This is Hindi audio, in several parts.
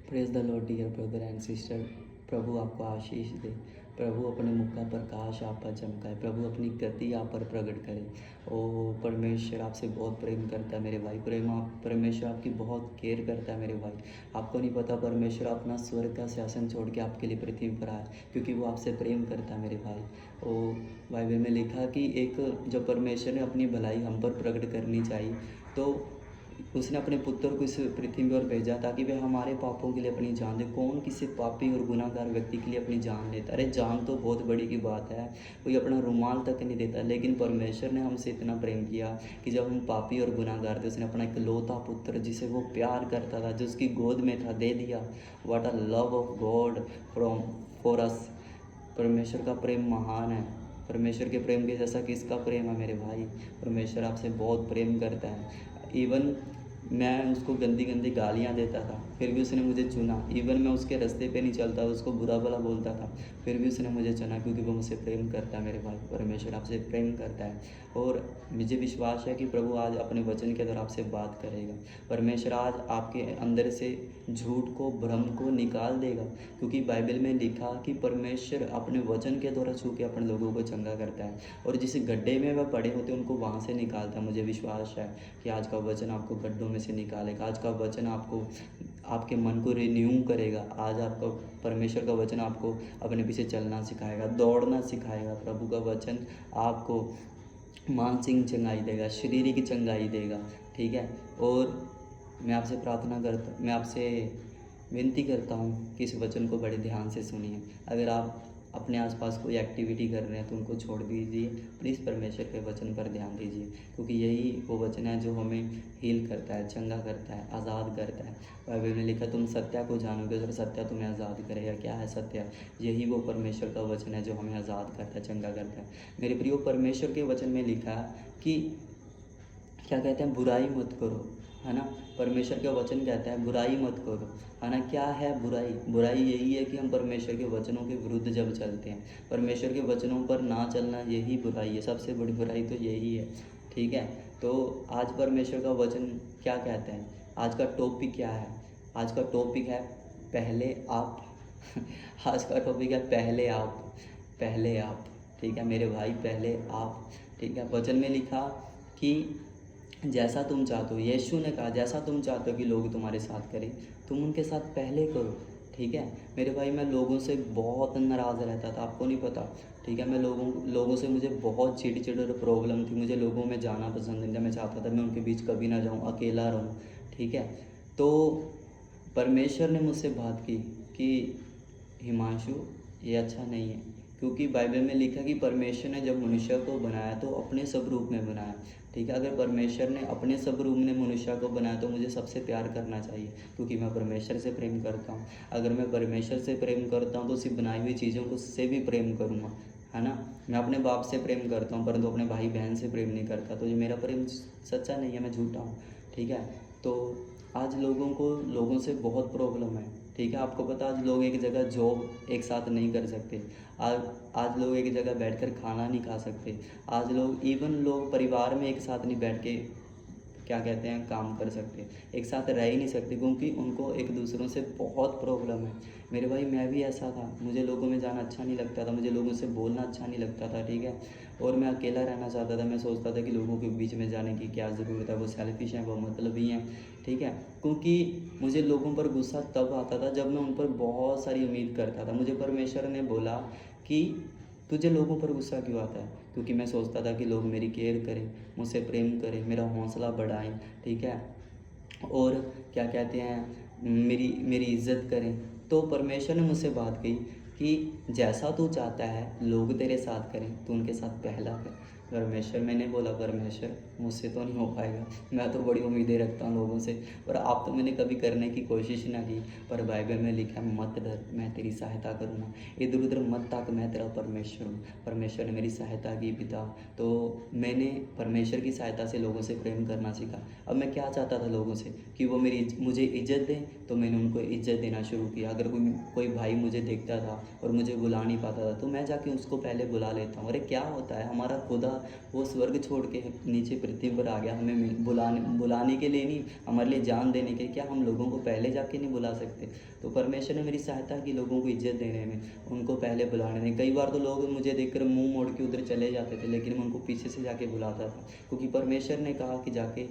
Praise the lord dear brother and sister. प्रभु आपको आशीष दे। प्रभु अपने मुख का प्रकाश आप पर चमकाए। प्रभु अपनी गति आप पर प्रकट करे। ओ परमेश्वर आपसे बहुत प्रेम करता है मेरे भाई। परमेश्वर आपकी बहुत केयर करता है मेरे भाई। आपको नहीं पता परमेश्वर अपना स्वर्ग का शासन छोड़ के आपके लिए पृथ्वी पर आया, क्योंकि वो आपसे प्रेम करता है मेरे भाई। ओ बाइबल में लिखा कि एक जब परमेश्वर ने अपनी भलाई हम पर प्रकट करनी चाहिए, तो उसने अपने पुत्र को इस पृथ्वी पर भेजा ताकि वह हमारे पापों के लिए अपनी जान दे। कौन किसी पापी और गुनाहगार व्यक्ति के लिए अपनी जान देता? अरे जान तो बहुत बड़ी की बात है, कोई अपना रुमाल तक नहीं देता। लेकिन परमेश्वर ने हमसे इतना प्रेम किया कि जब हम पापी और गुनाहगार थे, उसने अपना इकलौता पुत्र जिसे वो प्यार करता था, जो उसकी गोद में था, दे दिया। What a love of God from for us. परमेश्वर का प्रेम महान है। परमेश्वर के प्रेम के जैसा किसका प्रेम है मेरे भाई? परमेश्वर आपसे बहुत प्रेम करता है। इवन मैं उसको गंदी गंदी गालियाँ देता था, फिर भी उसने मुझे चुना। इवन मैं उसके रास्ते पे नहीं चलता, उसको बुरा भला बोलता था, फिर भी उसने मुझे चुना, क्योंकि वो मुझसे प्रेम करता है मेरे भाई। परमेश्वर आपसे प्रेम करता है और मुझे विश्वास है कि प्रभु आज अपने वचन के द्वारा आपसे बात करेगा। परमेश्वर आज आपके अंदर से झूठ को, भ्रम को निकाल देगा, क्योंकि बाइबल में लिखा कि परमेश्वर अपने वचन के द्वारा छू के अपने लोगों को चंगा करता है, और जिस गड्ढे में वह पड़े होते हैं उनको वहाँ से निकालता है। मुझे विश्वास है कि आज का वचन आपको गड्ढों में से निकालेगा। आज का वचन आपको, आपके मन को रिन्यू करेगा। आज आपका परमेश्वर का वचन आपको अपने पीछे चलना सिखाएगा, दौड़ना सिखाएगा। प्रभु का वचन आपको मानसिक चंगाई देगा, शारीरिक चंगाई देगा, ठीक है। और मैं आपसे विनती करता हूँ कि इस वचन को बड़े ध्यान से सुनिए। अगर आप अपने आसपास कोई एक्टिविटी कर रहे हैं तो उनको छोड़ दीजिए। प्लीज़ परमेश्वर के वचन पर ध्यान दीजिए, क्योंकि यही वो वचन है जो हमें हील करता है, चंगा करता है, आज़ाद करता है। बाइबल में लिखा, तुम सत्य को जानोगे और सत्य तुम्हें आज़ाद करेगा। क्या है सत्य? यही वो परमेश्वर का वचन है जो हमें आज़ाद करता है, चंगा करता है। मेरे प्रियो, परमेश्वर के वचन में लिखा कि क्या कहते हैं, बुराई मत करो, है ना। परमेश्वर का वचन कहता है बुराई मत करो, है ना। क्या है बुराई? बुराई यही है कि हम परमेश्वर के वचनों के विरुद्ध जब चलते हैं। परमेश्वर के वचनों पर ना चलना, यही बुराई है। सबसे बड़ी बुराई तो यही है, ठीक है। तो आज परमेश्वर का वचन क्या कहता है? आज का टॉपिक क्या है? आज का टॉपिक है पहले आप आज का टॉपिक है पहले आप, पहले आप, ठीक है मेरे भाई, पहले आप, ठीक है। वचन में लिखा कि जैसा तुम चाहते हो, यीशु ने कहा जैसा तुम चाहते हो कि लोग तुम्हारे साथ करें, तुम उनके साथ पहले करो, ठीक है मेरे भाई। मैं लोगों से बहुत नाराज़ रहता था, आपको नहीं पता, ठीक है। मैं लोगों से मुझे बहुत चिड़ और प्रॉब्लम थी। मुझे लोगों में जाना पसंद नहीं था। मैं चाहता था मैं उनके बीच कभी ना जाऊँ, अकेला रहूँ, ठीक है। तो परमेश्वर ने मुझसे बात की कि हिमांशु, ये अच्छा नहीं है, क्योंकि बाइबल में लिखा कि परमेश्वर ने जब मनुष्य को बनाया तो अपने स्वरूप में बनाया, ठीक है। अगर परमेश्वर ने अपने स्वरूप में मनुष्य को बनाया तो मुझे सबसे प्यार करना चाहिए, क्योंकि मैं परमेश्वर से प्रेम करता हूँ। अगर मैं परमेश्वर से प्रेम करता हूँ तो सिर्फ बनाई हुई चीज़ों को से भी प्रेम करूँगा, है ना। मैं अपने बाप से प्रेम करता हूँ परंतु अपने भाई बहन से प्रेम नहीं करता, तो ये मेरा प्रेम सच्चा नहीं है, मैं झूठा हूँ, ठीक है। तो आज लोगों से बहुत प्रॉब्लम है, ठीक है। आपको पता, आज लोग एक जगह जॉब एक साथ नहीं कर सकते। आज लोग एक जगह बैठकर खाना नहीं खा सकते। आज लोग परिवार में एक साथ नहीं बैठ के क्या कहते हैं काम कर सकते, एक साथ रह ही नहीं सकते, क्योंकि उनको एक दूसरों से बहुत प्रॉब्लम है। मेरे भाई, मैं भी ऐसा था। मुझे लोगों में जाना अच्छा नहीं लगता था, मुझे लोगों से बोलना अच्छा नहीं लगता था, ठीक है। और मैं अकेला रहना चाहता था। मैं सोचता था कि लोगों के बीच में जाने की क्या ज़रूरत है, वो सेल्फिश हैं, वो मतलबी हैं, ठीक है। क्योंकि मुझे लोगों पर गुस्सा तब आता था जब मैं उन पर बहुत सारी उम्मीद करता था। मुझे परमेश्वर ने बोला कि तुझे लोगों पर गुस्सा क्यों आता है? क्योंकि मैं सोचता था कि लोग मेरी केयर करें, मुझसे प्रेम करें, मेरा हौसला बढ़ाएं, ठीक है, और क्या कहते हैं, मेरी मेरी इज़्ज़त करें। तो परमेश्वर ने मुझसे बात कही कि जैसा तू चाहता है लोग तेरे साथ करें, तू उनके साथ पहला कर। मैंने बोला परमेश्वर, मुझसे तो नहीं हो पाएगा, मैं तो बड़ी उम्मीदें रखता हूँ लोगों से, और आप तो मैंने कभी करने की कोशिश ना की। पर बाइबल में लिखा, मत डर, मैं तेरी सहायता करूँगा, इधर उधर मत ताक, मैं तेरा परमेश्वर हूँ। परमेश्वर ने मेरी सहायता की पिता। तो मैंने परमेश्वर की सहायता से लोगों से प्रेम करना सीखा। अब मैं क्या चाहता था लोगों से कि वो मुझे इज़्ज़त दें, तो मैंने उनको इज़्ज़त देना शुरू किया। अगर कोई भाई मुझे देखता था और मुझे बुला नहीं पाता था, तो मैं जाके उसको पहले बुला लेता हूँ। अरे क्या होता है, हमारा खुदा वो स्वर्ग छोड़ के नीचे पृथ्वी पर आ गया हमें बुलाने के लिए नहीं, हमारे लिए जान देने के लिए। क्या हम लोगों को पहले जाके नहीं बुला सकते? तो परमेश्वर ने मेरी सहायता की लोगों को इज्जत देने में, उनको पहले बुलाने में। कई बार तो लोग मुझे देखकर मुंह मोड़ के उधर चले जाते थे, लेकिन मैं उनको पीछे से जाके बुलाता था, क्योंकि परमेश्वर ने कहा कि जाके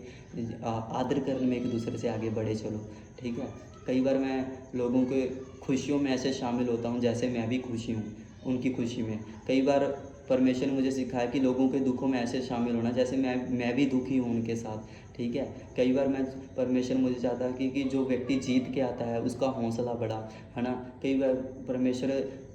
आदर करने में एक दूसरे से आगे बढ़े चलो, ठीक है। कई बार मैं लोगों के खुशियों में ऐसे शामिल होता हूँ जैसे मैं भी खुशी हूँ उनकी खुशी में। कई बार परमेश्वर ने मुझे सिखाया कि लोगों के दुखों में ऐसे शामिल होना जैसे मैं भी दुखी हूँ उनके साथ, ठीक है। कई बार मैं परमेश्वर मुझे चाहता है कि जो व्यक्ति जीत के आता है उसका हौसला बढ़ा, है ना। कई बार परमेश्वर,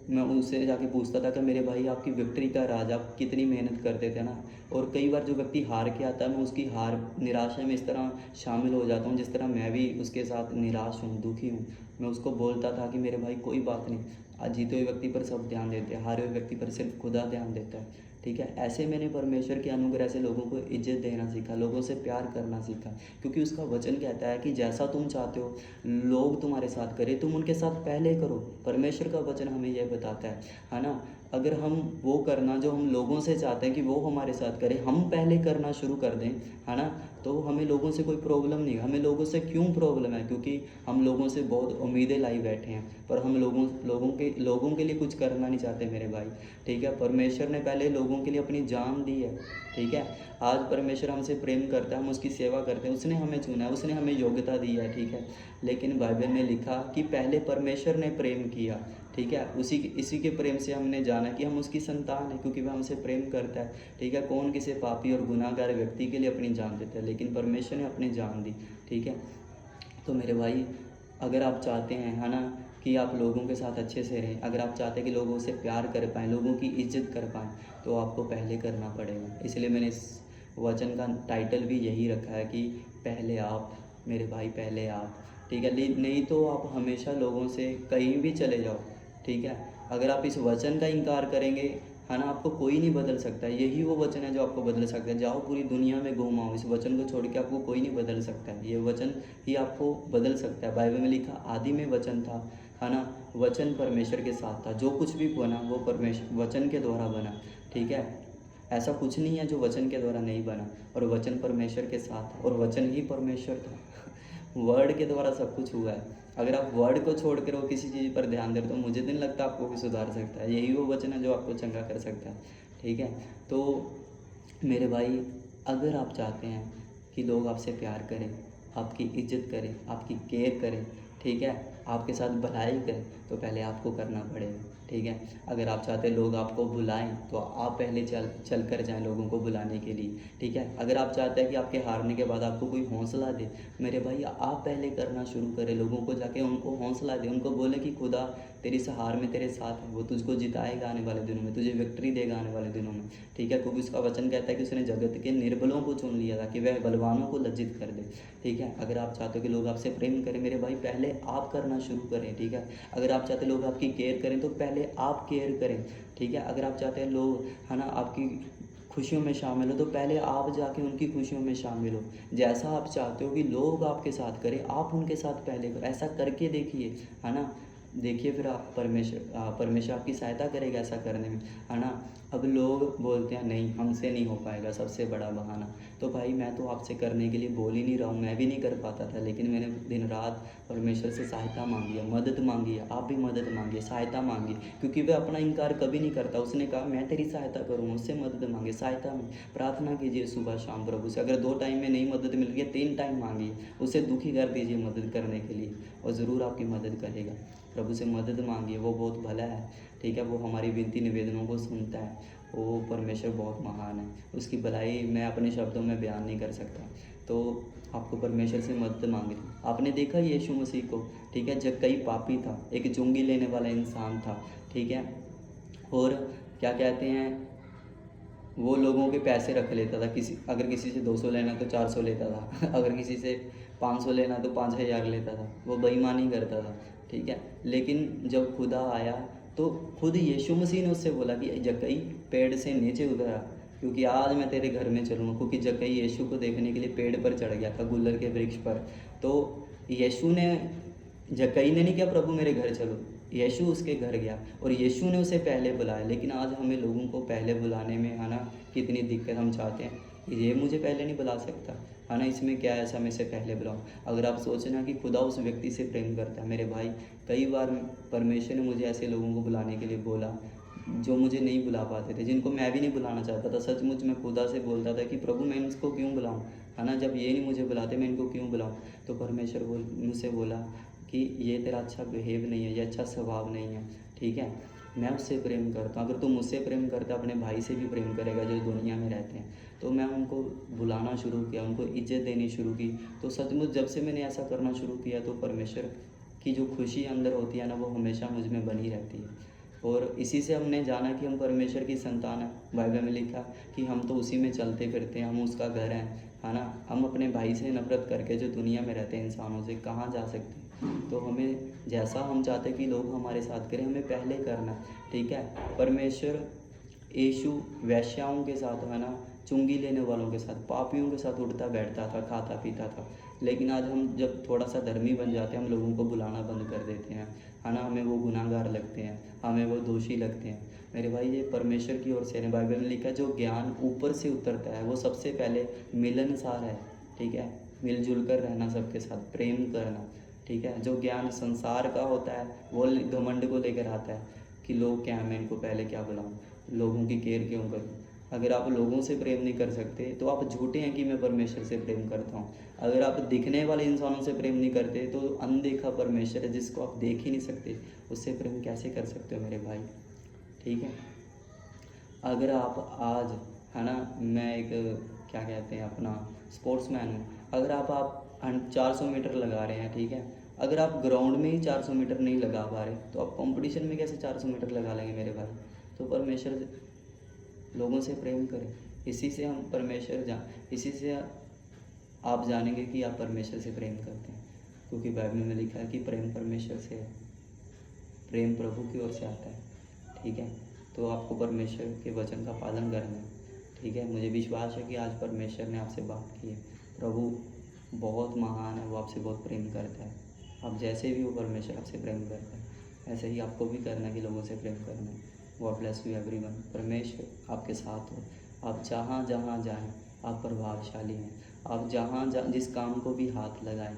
मैं उनसे जाके पूछता था कि मेरे भाई आपकी विक्ट्री का राज, आप कितनी मेहनत करते थे ना। और कई बार जो व्यक्ति हार के आता है मैं उसकी हार निराशा में इस तरह शामिल हो जाता हूँ जिस तरह मैं भी उसके साथ निराश हूँ, दुखी हूँ। मैं उसको बोलता था कि मेरे भाई कोई बात नहीं, आज जीते हुए व्यक्ति पर सब ध्यान देते हैं, हारे हुए व्यक्ति पर सिर्फ खुदा ध्यान देता है, ठीक है। ऐसे मैंने परमेश्वर के अनुग्रह से लोगों को इज्जत देना सीखा, लोगों से प्यार करना सीखा, क्योंकि उसका वचन कहता है कि जैसा तुम चाहते हो लोग तुम्हारे साथ करें, तुम उनके साथ पहले करो। परमेश्वर का वचन हमें यह बताता है ना। अगर हम वो करना जो हम लोगों से चाहते हैं कि वो हमारे साथ करें, हम पहले करना शुरू कर दें, है ना, तो हमें लोगों से कोई प्रॉब्लम नहीं। हमें लोगों से क्यों प्रॉब्लम है? क्योंकि हम लोगों से बहुत उम्मीदें लाई बैठे हैं, पर हम लोगों के लिए कुछ करना नहीं चाहते मेरे भाई, ठीक है। परमेश्वर ने पहले लोगों के लिए अपनी जान दी है, ठीक है। आज परमेश्वर हमसे प्रेम करता है, हम उसकी सेवा करते हैं, उसने हमें चुना है, उसने हमें योग्यता दी है, ठीक है। लेकिन बाइबल में लिखा कि पहले परमेश्वर ने प्रेम किया, ठीक है। इसी के प्रेम से हमने जाना कि हम उसकी संतान है, क्योंकि वह हमसे प्रेम करता है, ठीक है। कौन किसी पापी और गुनाहगार व्यक्ति के लिए अपनी जान देता है, लेकिन परमेश्वर ने अपनी जान दी, ठीक है। तो मेरे भाई, अगर आप चाहते हैं, है ना, कि आप लोगों के साथ अच्छे से रहें, अगर आप चाहते हैं कि लोगों से प्यार कर पाएँ, लोगों की इज्जत कर पाएँ, तो आपको पहले करना पड़ेगा। इसलिए मैंने इस वचन का टाइटल भी यही रखा है कि पहले आप, मेरे भाई पहले आप, ठीक है। नहीं तो आप हमेशा लोगों से कहीं भी चले जाओ, ठीक है। अगर आप इस वचन का इनकार करेंगे, है ना, आपको कोई नहीं बदल सकता। यही वो वचन है जो आपको बदल सकता है। जाओ पूरी दुनिया में घूमाओ, इस वचन को छोड़ के आपको कोई नहीं बदल सकता है। ये वचन ही आपको बदल सकता है। बाइबल में लिखा आदि में वचन था, है ना, वचन परमेश्वर के साथ था, जो कुछ भी बना वो परमेश्वर वचन के द्वारा बना, ठीक है। ऐसा कुछ नहीं है जो वचन के द्वारा नहीं बना, और वचन परमेश्वर के साथ था, और वचन ही परमेश्वर था। वर्ड के द्वारा सब कुछ हुआ है। अगर आप वर्ड को छोड़ कर वो किसी चीज़ पर ध्यान दे तो मुझे नहीं लगता आपको भी सुधार सकता है। यही वो वचन है जो आपको चंगा कर सकता है, ठीक है। तो मेरे भाई, अगर आप चाहते हैं कि लोग आपसे प्यार करें, आपकी इज्जत करें, आपकी केयर करें, ठीक है, आपके साथ भलाई करें, तो पहले आपको करना पड़ेगा, ठीक है। अगर आप चाहते हैं लोग आपको बुलाएं, तो आप पहले चल कर जाएँ लोगों को बुलाने के लिए, ठीक है। अगर आप चाहते हैं कि आपके हारने के बाद आपको कोई हौसला दे, मेरे भाई आप पहले करना शुरू करें, लोगों को जाके उनको हौसला दें, उनको बोले कि खुदा तेरी हार में तेरे साथ है, वो तुझको जिताएगा आने वाले दिनों में, तुझे विक्ट्री देगा आने वाले दिनों में, ठीक है। क्योंकि उसका वचन कहता है कि उसने जगत के निर्बलों को चुन लिया था कि वह बलवानों को लज्जित कर दे, ठीक है। अगर आप चाहते हो कि लोग आपसे प्रेम करें, मेरे भाई पहले आप करना शुरू करें, ठीक है। अगर आप चाहते लोग आपकी केयर करें, तो पहले आप केयर करें, ठीक है। अगर आप चाहते हैं लोग, है ना, आपकी खुशियों में शामिल हो, तो पहले आप जाके उनकी खुशियों में शामिल हो। जैसा आप चाहते हो कि लोग आपके साथ करें, आप उनके साथ पहले करो। ऐसा करके देखिए, है ना, देखिए फिर आप परमेश्वर आपकी सहायता करेगा ऐसा करने में, है ना। अब लोग बोलते हैं नहीं हमसे नहीं हो पाएगा, सबसे बड़ा बहाना। तो भाई मैं तो आपसे करने के लिए बोल ही नहीं रहा हूँ, मैं भी नहीं कर पाता था, लेकिन मैंने दिन रात परमेश्वर से सहायता मांगी है, मदद मांगी है। आप भी मदद मांगिए, सहायता मांगिए, क्योंकि वह अपना इनकार कभी नहीं करता। उसने कहा मैं तेरी सहायता करूँगा, उससे मदद मांगिए, सहायता में प्रार्थना कीजिए सुबह शाम प्रभु से। अगर 2 टाइम में नहीं मदद मिल रही है, 3 टाइम मांगिए, उसे दुखी कर दीजिए मदद करने के लिए, और ज़रूर आपकी मदद करेगा। प्रभु से मदद मांगिए, वो बहुत भला है, ठीक है। वो हमारी विनती निवेदनों को सुनता है, वो परमेश्वर बहुत महान है, उसकी भलाई मैं अपने शब्दों में बयान नहीं कर सकता। तो आपको परमेश्वर से मदद मांगनी। आपने देखा यीशु मसीह को, ठीक है, जब कई पापी था, एक चुंगी लेने वाला इंसान था, ठीक है, और क्या कहते हैं, वो लोगों के पैसे रख लेता था। अगर किसी से 200 लेना तो 400 लेता था अगर किसी से 500 लेना तो 5000 लेता था। वो बेईमानी करता था, ठीक है। लेकिन जब खुदा आया तो खुद यीशु मसीह ने उससे बोला कि जक्कई पेड़ से नीचे उतरा, क्योंकि आज मैं तेरे घर में चलूँगा। क्योंकि जक्कई यीशु को देखने के लिए पेड़ पर चढ़ गया था, गुलर के वृक्ष पर। तो यीशु ने, जक्कई ने नहीं किया प्रभु मेरे घर चलो, यीशु उसके घर गया और यीशु ने उसे पहले बुलाया। लेकिन आज हमें लोगों को पहले बुलाने में, है ना, कितनी दिक्कत। हम चाहते हैं ये मुझे पहले नहीं बुला सकता, है ना, इसमें क्या है ऐसा मैं इसे पहले बुलाऊँ। अगर आप सोचना कि खुदा उस व्यक्ति से प्रेम करता है, मेरे भाई, कई बार परमेश्वर ने मुझे ऐसे लोगों को बुलाने के लिए बोला जो मुझे नहीं बुला पाते थे, जिनको मैं भी नहीं बुलाना चाहता था। सचमुच मैं खुदा से बोलता था कि प्रभु मैं इसको क्यों बुलाऊँ, है ना, जब ये नहीं मुझे बुलाते मैं इनको क्यों बुलाऊँ। तो परमेश्वर मुझसे बोला कि ये तेरा अच्छा बिहेव नहीं है, ये अच्छा स्वभाव नहीं है, ठीक है, मैं उससे प्रेम करता हूँ। अगर तू मुझसे प्रेम करता अपने भाई से भी प्रेम करेगा जो दुनिया में रहते हैं। तो मैं उनको बुलाना शुरू किया, उनको इज्जत देनी शुरू की। तो सचमुच जब से मैंने ऐसा करना शुरू किया तो परमेश्वर की जो खुशी अंदर होती है ना, वो हमेशा मुझ में बनी रहती है। और इसी से हमने जाना कि हम परमेश्वर की संतान हैं। बाइबल में लिखा कि हम तो उसी में चलते फिरते हैं, हम उसका घर हैं, है ना। हम अपने भाई से नफरत करके जो दुनिया में रहते हैं इंसानों से कहाँ जा सकते हैं। तो हमें जैसा हम चाहते हैं कि लोग हमारे साथ करें, हमें पहले करना, ठीक है। परमेश्वर यीशु वेश्याओं के साथ, है ना, चुंगी लेने वालों के साथ, पापियों के साथ उठता बैठता था, खाता पीता था। लेकिन आज हम जब थोड़ा सा धर्मी बन जाते हैं, हम लोगों को बुलाना बंद कर देते हैं, है ना, हमें वो गुनाहगार लगते हैं, हमें वो दोषी लगते हैं। मेरे भाई ये परमेश्वर की ओर से है। बाइबल में लिखा है जो ज्ञान ऊपर से उतरता है वो सबसे पहले मिलनसार है, ठीक है, मिलजुल कर रहना, सबके साथ प्रेम करना, ठीक है। जो ज्ञान संसार का होता है वो घमंड को लेकर आता है कि लोग क्या हैं, मैं इनको पहले क्या बुलाऊं, लोगों की केयर क्यों करूं। अगर आप लोगों से प्रेम नहीं कर सकते तो आप झूठे हैं कि मैं परमेश्वर से प्रेम करता हूं। अगर आप दिखने वाले इंसानों से प्रेम नहीं करते तो अनदेखा परमेश्वर है जिसको आप देख ही नहीं सकते, उससे प्रेम कैसे कर सकते हो मेरे भाई, ठीक है। अगर आप आज, है ना, मैं एक क्या कहते हैं अपना स्पोर्ट्समैन हूँ। अगर आप 400 मीटर लगा रहे हैं, ठीक है, अगर आप ग्राउंड में ही 400 मीटर नहीं लगा पा रहे तो आप कंपटीशन में कैसे 400 मीटर लगा लेंगे मेरे भाई। तो परमेश्वर लोगों से प्रेम करें, इसी से हम इसी से आप जानेंगे कि आप परमेश्वर से प्रेम करते हैं। क्योंकि बाइबल में लिखा है कि प्रेम परमेश्वर से है, प्रेम प्रभु की ओर से आता है, ठीक है। तो आपको परमेश्वर के वचन का पालन करना है, ठीक है। मुझे विश्वास है कि आज परमेश्वर ने आपसे बात की है। प्रभु बहुत महान है, वो आपसे बहुत प्रेम करता है। आप जैसे भी हो परमेश्वर आपसे प्रेम करता है, ऐसे ही आपको भी करना है कि लोगों से प्रेम करना है। God bless you everyone. परमेश्वर आपके साथ हो। आप जहाँ जहाँ जाएं आप प्रभावशाली हैं। आप जहाँ जिस काम को भी हाथ लगाएं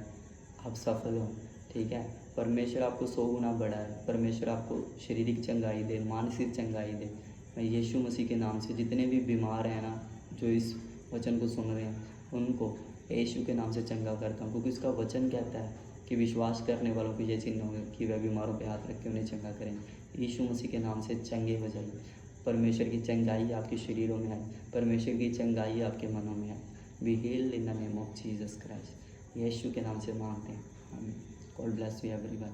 आप सफल हों, ठीक है। परमेश्वर आपको 100 गुना बढ़ाए, परमेश्वर आपको शारीरिक चंगाई दे, मानसिक चंगाई दे। मैं यीशु मसीह के नाम से जितने भी बीमार हैं ना, जो इस वचन को सुन रहे हैं, उनको यीशु के नाम से चंगा करता हूँ। क्योंकि उसका वचन कहता है कि विश्वास करने वालों को ये चिन्ह होंगे कि वह बीमारों पे हाथ रख के उन्हें चंगा करेंगे। यीशु मसीह के नाम से चंगे हो जाइए। परमेश्वर की चंगाई आपके शरीरों में है, परमेश्वर की चंगाई आपके मनों में है। Be healed in the name of Jesus Christ. Yeshu के नाम से मांगते हैं, आमीन। God bless you everyone.